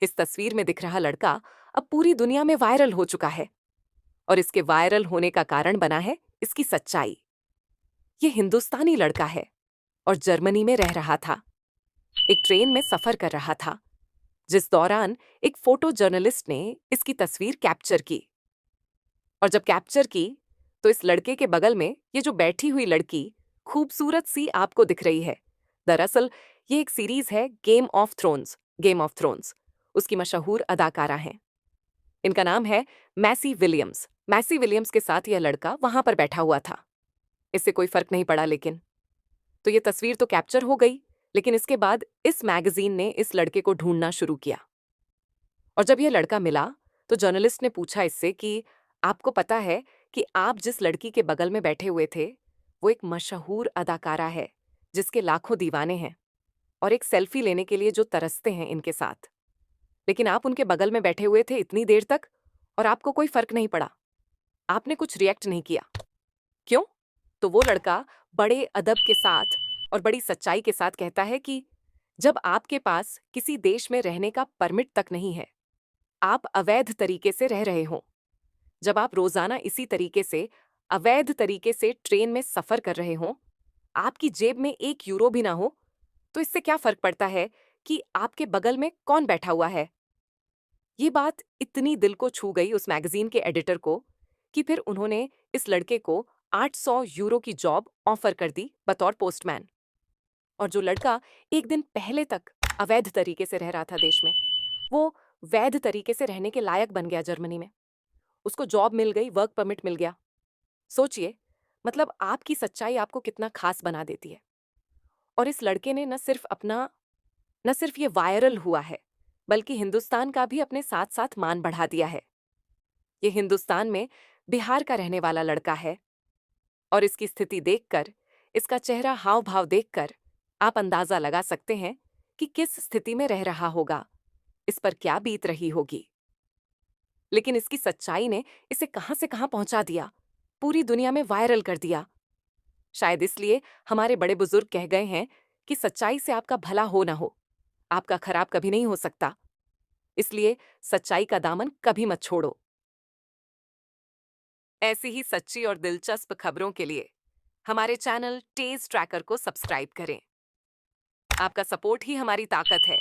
इस तस्वीर में दिख रहा लड़का अब पूरी दुनिया में वायरल हो चुका है और इसके वायरल होने का कारण बना है इसकी सच्चाई। ये हिंदुस्तानी लड़का है और जर्मनी में रह रहा था। एक ट्रेन में सफर कर रहा था जिस दौरान एक फोटो जर्नलिस्ट ने इसकी तस्वीर कैप्चर की। और जब कैप्चर की तो इस लड़के के बगल में ये जो बैठी हुई लड़की खूबसूरत सी आपको दिख रही है। दरअसल ये एक सीरीज है गेम ऑफ थ्रोन्स। उसकी मशहूर अदाकारा हैं। इनका नाम है मैसी विलियम्स। मैसी विलियम्स के साथ यह लड़का वहां पर बैठा हुआ था। इससे कोई फर्क नहीं पड़ा लेकिन तो ये तस्वीर तो कैप्चर हो गई, लेकिन इसके बाद इस मैगजीन ने इस लड़के को ढूंढना शुरू किया। और जब यह लड़का मिला तो जर्नलिस्ट ने पूछा इससे कि आपको पता है कि आप जिस लड़की के बगल में बैठे हुए थे वो एक मशहूर अदाकारा है जिसके लाखों दीवाने हैं और एक सेल्फी लेने के लिए जो तरसते हैं इनके साथ। लेकिन आप उनके बगल में बैठे हुए थे इतनी देर तक और आपको कोई फर्क नहीं पड़ा। आपने कुछ रिएक्ट नहीं किया। क्यों? तो वो लड़का बड़े अदब के साथ और बड़ी सच्चाई के साथ कहता है कि जब आपके पास किसी देश में रहने का परमिट तक नहीं है, आप अवैध तरीके से रह रहे हो, जब आप रोजाना इसी तरीके से अवैध तरीके से ट्रेन में सफर कर रहे हो, आपकी जेब में 1 यूरो भी ना हो, तो इससे क्या फर्क पड़ता है कि आपके बगल में कौन बैठा हुआ है। ये बात इतनी दिल को छू गई उस मैगजीन के एडिटर को कि फिर उन्होंने इस लड़के को 800 यूरो की जॉब ऑफर कर दी बतौर पोस्टमैन। और जो लड़का एक दिन पहले तक अवैध तरीके से रह रहा था देश में, वो वैध तरीके से रहने के लायक बन गया जर्मनी में। उसको जॉब मिल गई, वर्क परमिट मिल गया। सोचिए, मतलब आपकी सच्चाई आपको कितना खास बना देती है। और इस लड़के ने न सिर्फ ये वायरल हुआ है, बल्कि हिंदुस्तान का भी अपने साथ साथ मान बढ़ा दिया है। ये हिंदुस्तान में बिहार का रहने वाला लड़का है और इसकी स्थिति देखकर, इसका चेहरा हाव भाव देखकर आप अंदाजा लगा सकते हैं कि किस स्थिति में रह रहा होगा, इस पर क्या बीत रही होगी। लेकिन इसकी सच्चाई ने इसे कहां से कहां पहुंचा दिया, पूरी दुनिया में वायरल कर दिया। शायद इसलिए हमारे बड़े बुजुर्ग कह गए हैं कि सच्चाई से आपका भला हो ना हो, आपका खराब कभी नहीं हो सकता। इसलिए सच्चाई का दामन कभी मत छोड़ो। ऐसी ही सच्ची और दिलचस्प खबरों के लिए हमारे चैनल टेज ट्रैकर को सब्सक्राइब करें। आपका सपोर्ट ही हमारी ताकत है।